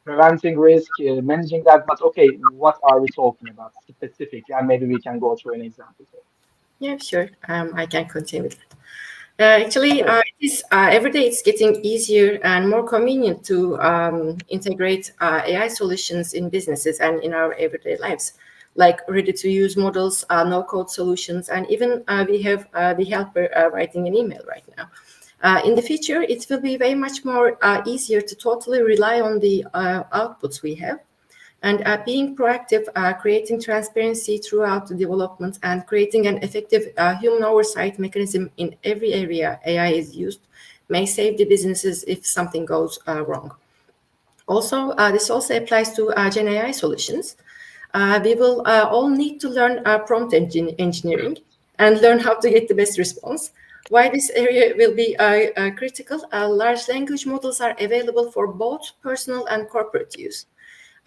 preventing risk, managing that, but okay, what are we talking about specifically? And maybe we can go through an example. Yeah, sure. I can continue with that. Actually, Sure. every day it's getting easier and more convenient to integrate AI solutions in businesses and in our everyday lives, like ready-to-use models, no-code solutions, and even we have the helper writing an email right now. In the future, it will be very much more easier to totally rely on the outputs we have. And being proactive, creating transparency throughout the development, and creating an effective human oversight mechanism in every area AI is used may save the businesses if something goes wrong. Also, this also applies to Gen AI solutions. We will all need to learn prompt engineering and learn how to get the best response. Why this area will be critical, large language models are available for both personal and corporate use.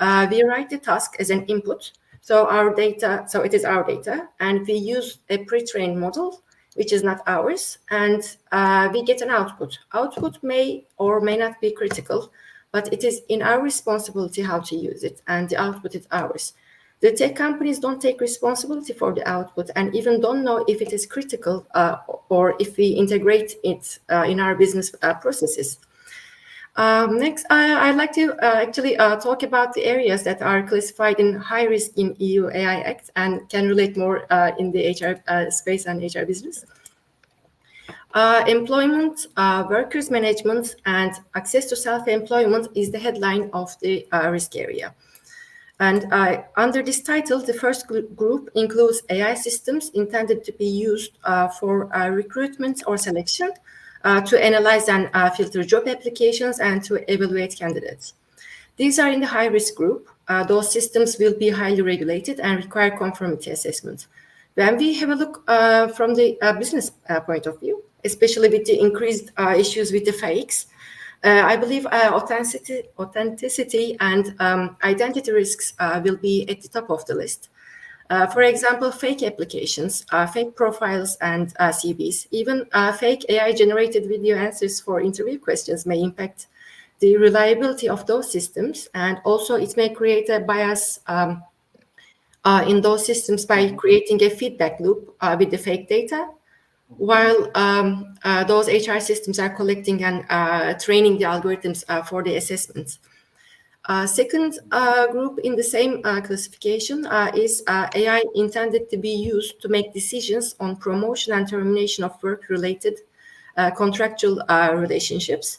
We write the task as an input, so it is our data, and we use a pre-trained model, which is not ours, and we get an output. Output may or may not be critical, but it is in our responsibility how to use it, and the output is ours. The tech companies don't take responsibility for the output and even don't know if it is critical or if we integrate it in our business processes. Next, I'd like to actually talk about the areas that are classified in high risk in EU AI Act and can relate more in the HR space and HR business. Employment, workers' management, and access to self-employment is the headline of the risk area. And under this title, the first group includes AI systems intended to be used for recruitment or selection, to analyze and filter job applications, and to evaluate candidates. These are in the high-risk group. Those systems will be highly regulated and require conformity assessment. When we have a look from the business point of view, especially with the increased issues with the fakes, I believe authenticity and identity risks will be at the top of the list. For example, fake applications, fake profiles and CVs, even fake AI-generated video answers for interview questions may impact the reliability of those systems, and also it may create a bias in those systems by creating a feedback loop with the fake data, while those HR systems are collecting and training the algorithms for the assessments. Second group in the same classification is AI intended to be used to make decisions on promotion and termination of work-related contractual relationships,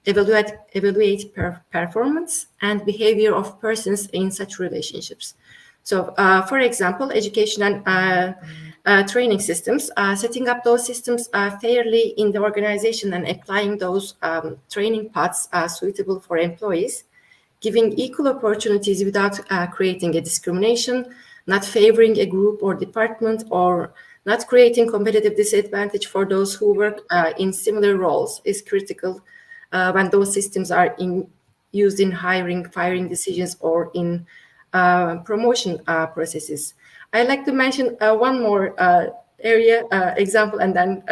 evaluate performance and behavior of persons in such relationships. So, for example, education and training systems, setting up those systems fairly in the organization and applying those training paths suitable for employees, giving equal opportunities without creating a discrimination, not favoring a group or department, or not creating competitive disadvantage for those who work in similar roles is critical when those systems are used in hiring, firing decisions, or in promotion processes. I'd like to mention one more area example, and then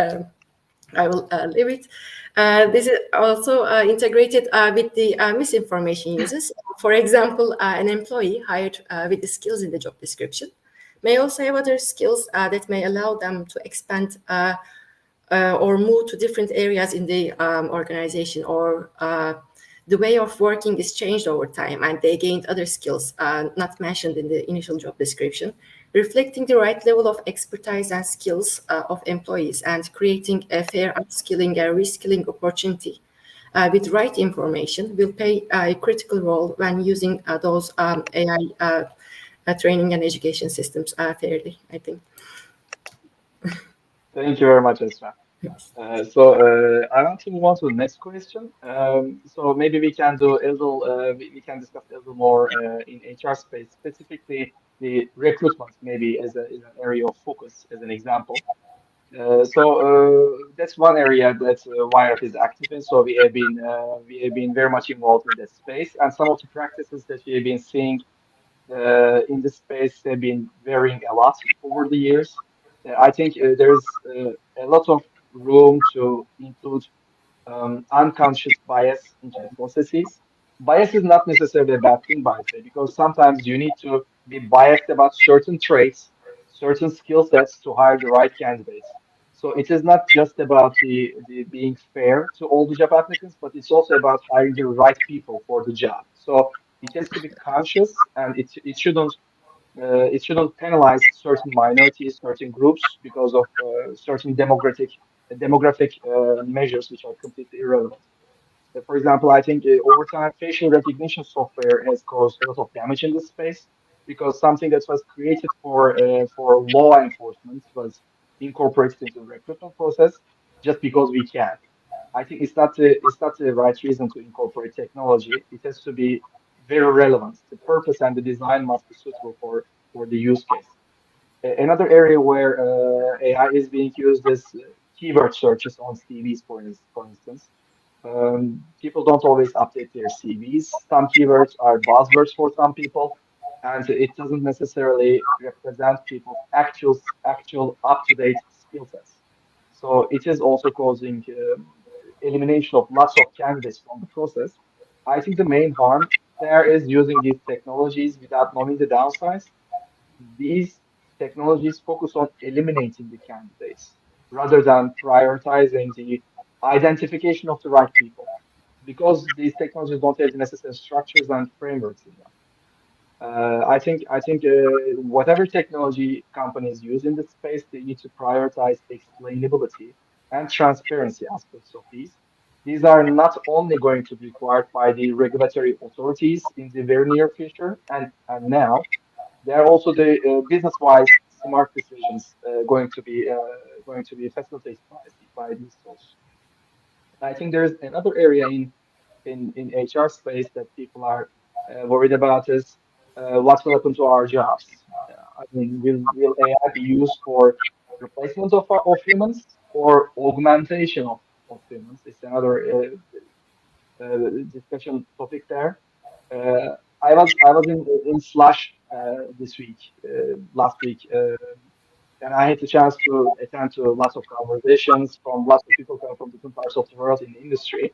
I will leave it. This is also integrated with the misinformation uses. For example, an employee hired with the skills in the job description may also have other skills that may allow them to expand or move to different areas in the organization, or the way of working is changed over time and they gained other skills not mentioned in the initial job description, reflecting the right level of expertise and skills of employees and creating a fair upskilling and reskilling opportunity with right information will play a critical role when using those AI training and education systems fairly, I think. Thank you very much, Esra. Yes. I want to move on to the next question. So maybe we can do a little, we can discuss a little more in HR space, specifically the recruitment, maybe as an area of focus, as an example. That's one area that VireUp is active in. So we have been very much involved in that space, and some of the practices that we have been seeing in this space have been varying a lot over the years. I think there's a lot of room to include unconscious bias into the processes. Bias is not necessarily a bad thing, by the way, because sometimes you need to be biased about certain traits, certain skill sets to hire the right candidates. So it is not just about the being fair to all the job applicants, but it's also about hiring the right people for the job. So it has to be conscious, and it shouldn't penalize certain minorities, certain groups because of certain demographic measures which are completely irrelevant. For example, I think over time, facial recognition software has caused a lot of damage in this space because something that was created for law enforcement was incorporated into the recruitment process just because we can. I think it's not the right reason to incorporate technology. It has to be very relevant. The purpose and the design must be suitable for the use case. Another area where AI is being used is keyword searches on CVs, for instance. People don't always update their CVs. Some keywords are buzzwords for some people, and it doesn't necessarily represent people's actual up-to-date skill sets. So it is also causing elimination of lots of candidates from the process. I think the main harm there is using these technologies without knowing the downsides. These technologies focus on eliminating the candidates rather than prioritizing the identification of the right people because these technologies don't have the necessary structures and frameworks in them. I think whatever technology companies use in this space, they need to prioritize explainability and transparency aspects of these. These are not only going to be required by the regulatory authorities in the very near future and now, they are also the business-wise smart decisions going to be facilitated by these tools. I think there is another area in HR space that people are worried about is what will happen to our jobs. I mean, will AI be used for replacement of humans or augmentation of humans? It's another discussion topic there. I was in Slush this week, last week, and I had the chance to attend to lots of conversations from lots of people coming from different parts of the world in the industry.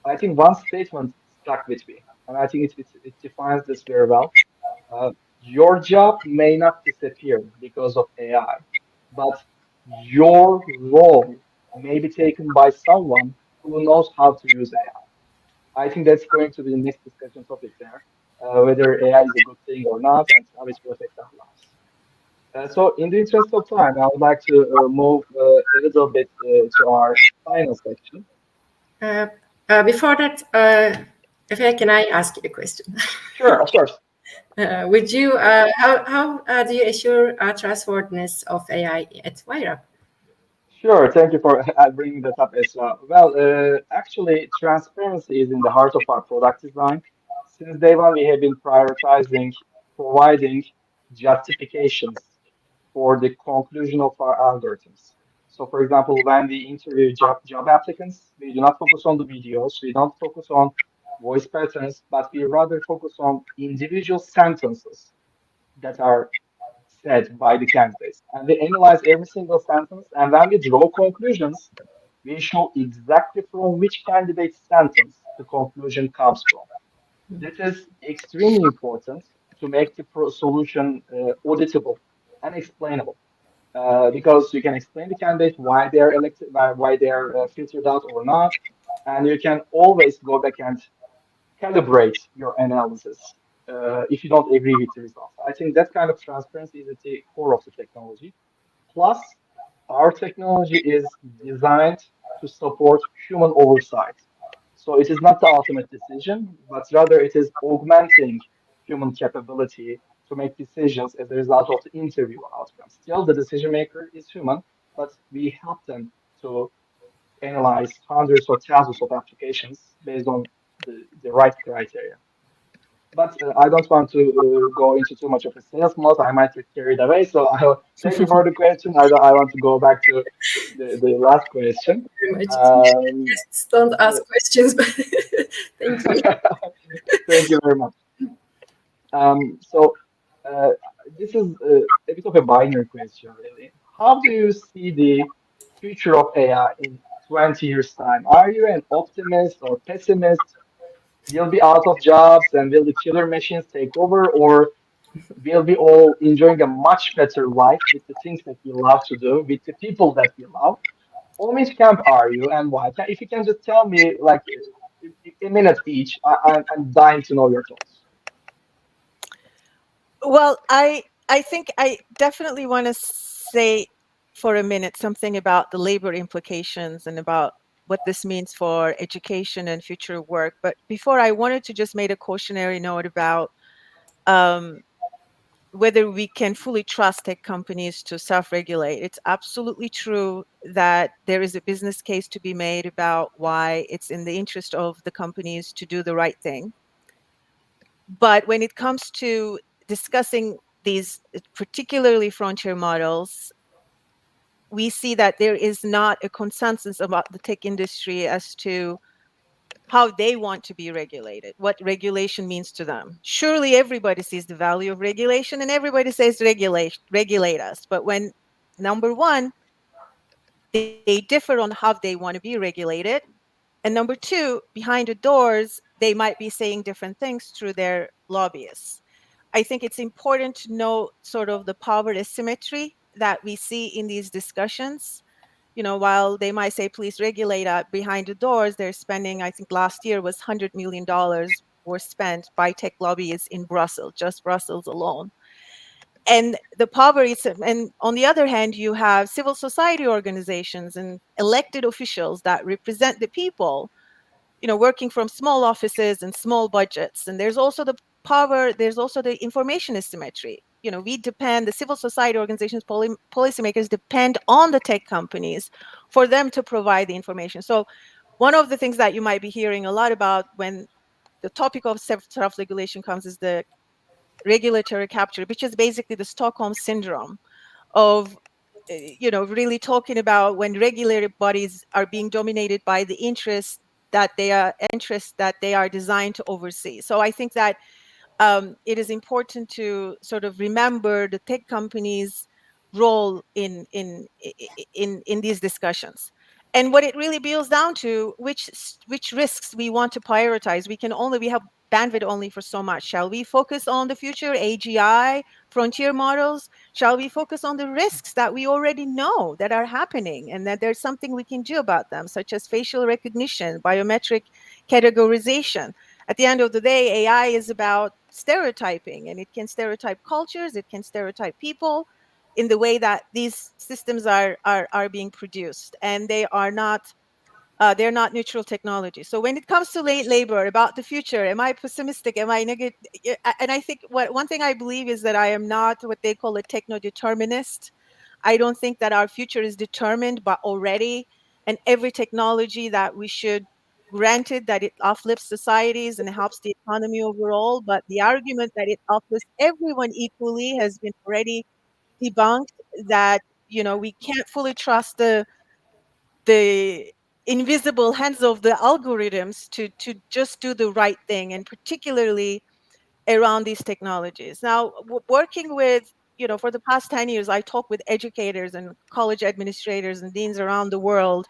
I think one statement stuck with me, and I think it defines this very well. Your job may not disappear because of AI, but your role may be taken by someone who knows how to use AI. I think that's going to be the next discussion topic there, whether AI is a good thing or not, and how it will affect our lives. In the interest of time, I would like to move a little bit to our final section. Uh, Before that, if I can I ask you a question? Sure, of course. Would you how do you assure trustworthiness of AI at VireUp? Sure, thank you for bringing that up as well. Well, actually, transparency is in the heart of our product design. Since day one, we have been prioritizing providing justifications for the conclusion of our algorithms. So, for example, when we interview job applicants, we do not focus on the videos, we don't focus on voice patterns, but we rather focus on individual sentences that are said by the candidates. And we analyze every single sentence, and when we draw conclusions, we show exactly from which candidate's sentence the conclusion comes from. This is extremely important to make the solution auditable and explainable. Because you can explain the candidate why they're elected, why they're filtered out or not, and you can always go back and calibrate your analysis if you don't agree with the results. I think that kind of transparency is at the core of the technology. Plus, our technology is designed to support human oversight. So it is not the ultimate decision, but rather it is augmenting human capability to make decisions as a result of the interview outcome. Still, the decision maker is human, but we help them to analyze hundreds or thousands of applications based on the right criteria. But I don't want to go into too much of a sales mode. I might get carried away. So thank you for the question. I want to go back to the last question. Very much. Um, Guests don't uh, ask questions, but thank you. thank you very much. So uh, this is a bit of a binary question, really. How do you see the future of AI in 20 years' time? Are you an optimist or pessimist? We'll be out of jobs and will the killer machines take over, or we'll be all enjoying a much better life with the things that we love to do, with the people that we love? On which camp are you and why? If you can just tell me like a minute each, I'm dying to know your thoughts. Well, I think I definitely want to say for a minute something about the labor implications and about what this means for education and future work. But before, I wanted to just make a cautionary note about um, whether we can fully trust tech companies to self-regulate. It's absolutely true that there is a business case to be made about why it's in the interest of the companies to do the right thing. But when it comes to discussing these particularly frontier models, we see that there is not a consensus about the tech industry as to how they want to be regulated, what regulation means to them. Surely everybody sees the value of regulation and everybody says regulate us. But when, number one, they differ on how they want to be regulated, and number two, behind the doors, they might be saying different things through their lobbyists. I think it's important to know sort of the power asymmetry that we see in these discussions. While they might say, please regulate behind the doors, they're spending, I think last year was $100 million were spent by tech lobbyists in Brussels, just Brussels alone. And the poverty, and on the other hand, you have civil society organizations and elected officials that represent the people, working from small offices and small budgets. And there's also the power, there's also the information asymmetry. We depend, the civil society organizations, policymakers depend on the tech companies for them to provide the information. So one of the things that you might be hearing a lot about when the topic of self-regulation comes is the regulatory capture, which is basically the Stockholm syndrome of really talking about when regulatory bodies are being dominated by the interests that they are designed to oversee. So I think that it is important to sort of remember the tech companies' role in these discussions. And what it really boils down to, which risks we want to prioritize. We have bandwidth only for so much. Shall we focus on the future AGI frontier models? Shall we focus on the risks that we already know that are happening and that there's something we can do about them, such as facial recognition, biometric categorization? At the end of the day, AI is about stereotyping, and it can stereotype cultures, it can stereotype people in the way that these systems are being produced, and they're not neutral technology. So when it comes to late labor, about the future, am I pessimistic? Am I negative? And I think one thing I believe is that I am not what they call a techno-determinist. I don't think that our future is determined, but already, and every technology that we should granted that it uplifts societies and helps the economy overall, but the argument that it uplifts everyone equally has been already debunked. That we can't fully trust the invisible hands of the algorithms to just do the right thing, and particularly around these technologies. Now, working with, for the past 10 years, I talk with educators and college administrators and deans around the world,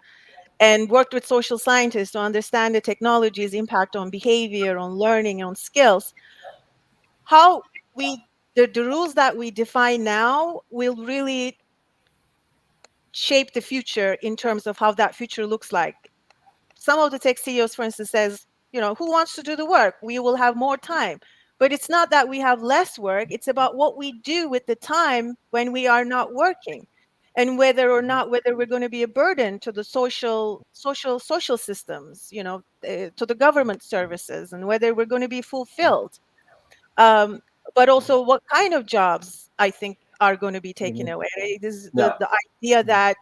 and worked with social scientists to understand the technology's impact on behavior, on learning, on skills. How we the rules that we define now will really shape the future in terms of how that future looks like. Some of the tech CEOs, for instance, says, who wants to do the work? We will have more time. But it's not that we have less work. It's about what we do with the time when we are not working, and whether we're going to be a burden to the social systems, to the government services, and whether we're going to be fulfilled. um, but also what kind of jobs I think are going to be taken Mhm. away. Right? This is Yeah. the idea Mhm. that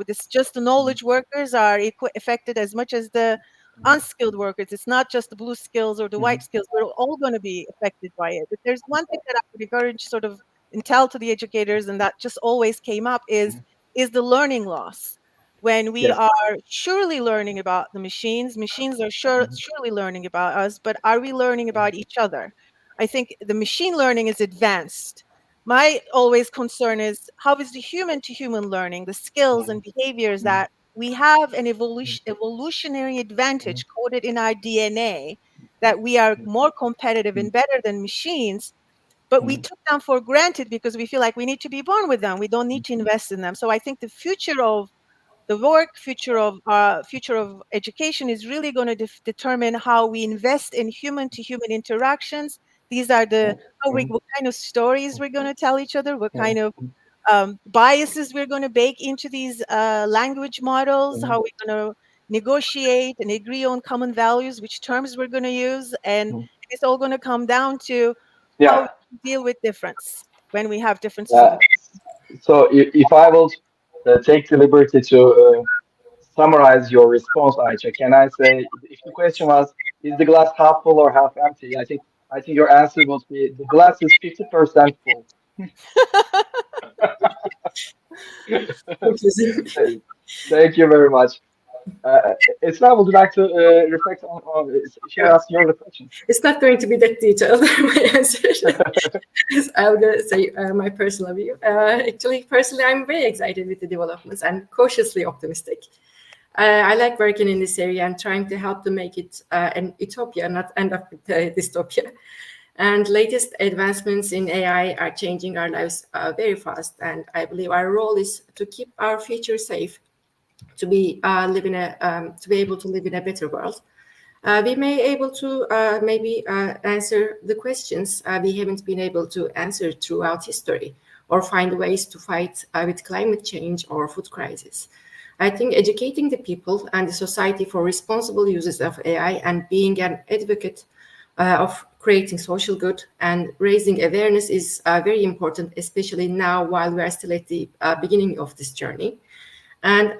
this just the Mhm. knowledge workers are affected as much as the unskilled workers. It's not just the blue skills or the white Mhm. skills. We're all going to be affected by it. But there's one thing that I would encourage, sort of, and tell to the educators, and that just always came up, Mhm. is the learning loss. When we Yes. are surely learning about the machines are Mhm. surely learning about us, but are we learning Mhm. about each other? I think the machine learning is advanced. My always concern is, how is the human to human learning, the skills and Mhm. behaviors Mhm. that we have an Mhm. evolutionary Mhm. advantage coded in our DNA, that we are Mhm. more competitive Mhm. and better than machines, but we Mhm. took them for granted because we feel like we need to be born with them. We don't need to invest in them. So I think the future of the work, future of education is really going to determine how we invest in human to human interactions. These are the Mhm. what kind of stories we're going to tell each other, what kind of Mhm. biases we're going to bake into these language models, Mhm. how we're going to negotiate and agree on common values, which terms we're going to use, and Mhm. it's all going to come down to how Yeah. we deal with difference when we have differences of Yeah. opinion. So if I will take the liberty to summarize your response, Ayça, can I say if the question was, is the glass half full or half empty? I think your answer would be the glass is 50% full. Confusing. Thank you very much. Esra, would you like to reflect on share Yeah. us your reflections? It's not going to be that detailed, my answer. I'll go say my personal view. Actually, personally, I'm very excited with the developments and cautiously optimistic. I like working in this area and trying to help to make it an utopia, not end up with a dystopia. And latest advancements in AI are changing our lives very fast. And I believe our role is to keep our future safe, to be to be able to live in a better world. We may able to maybe answer the questions we haven't been able to answer throughout history, or find ways to fight with climate change or food crisis. I think educating the people and the society for responsible uses of AI and being an advocate of creating social good and raising awareness is very important, especially now while we are still at the beginning of this journey. And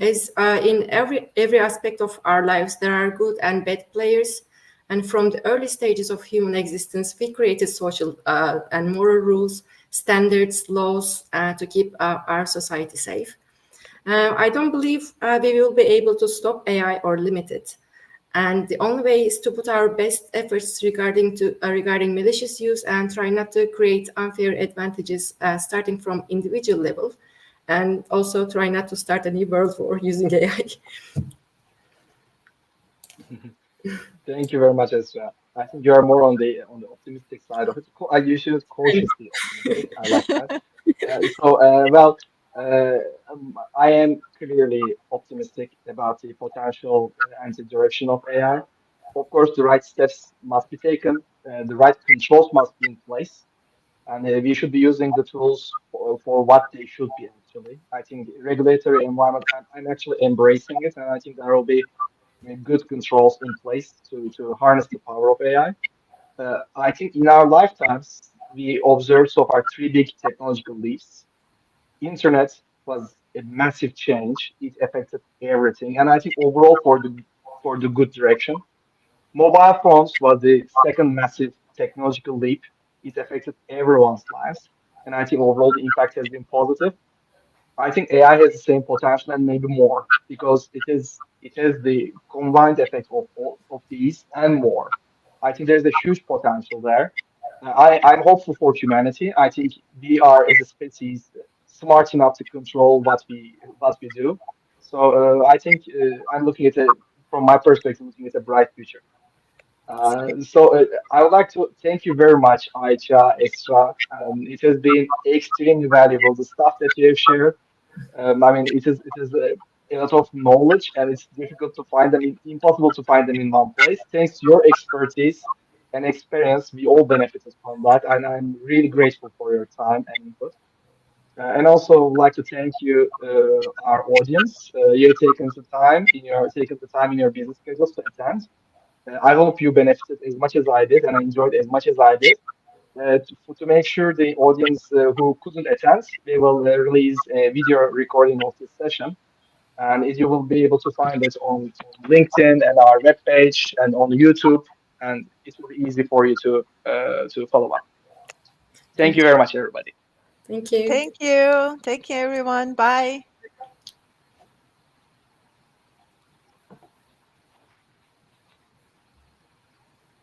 as in every aspect of our lives, there are good and bad players. And from the early stages of human existence, we created social and moral rules, standards, laws to keep our society safe. I don't believe we will be able to stop AI or limit it. And the only way is to put our best efforts regarding malicious use and try not to create unfair advantages, starting from individual level, and also try not to start a new world war using AI. Thank you very much, Esra. I think you are more on the optimistic side of it. You should cautiously optimistic. I like that. Well, I am clearly optimistic about the potential and the direction of AI. Of course, the right steps must be taken, the right controls must be in place, and we should be using the tools for what they should be actually. I think regulatory environment, I'm actually embracing it, and I think there will be good controls in place to harness the power of AI. I think in our lifetimes, we observed so far three big technological leaps. Internet was a massive change. It affected everything. And I think overall for the good direction. Mobile phones was the second massive technological leap. It affected everyone's lives, and I think overall the impact has been positive. I think AI has the same potential and maybe more because it has the combined effect of all of these and more. I think there's a huge potential there. I'm hopeful for humanity. I think we are as a species smart enough to control what we do. So I think I'm looking at a from my perspective looking at a bright future. So I would like to thank you very much, Ayça, Esra. It has been extremely valuable, the stuff that you have shared. I mean, it is a lot of knowledge, and it's difficult to find them, impossible to find them in one place. Thanks to your expertise and experience, we all benefited from that, and I'm really grateful for your time and input. And also would like to thank you, our audience. You've taken the time in your busy schedules to attend. I hope you benefited as much as I did, and I enjoyed as much as I did. To make sure the audience who couldn't attend, they will release a video recording of this session, and you will be able to find it on LinkedIn and our webpage and on YouTube, and it will be easy for you to follow up. Thank Thank you you. very much, everybody. Thank you. Thank you. Thank you, everyone. Bye.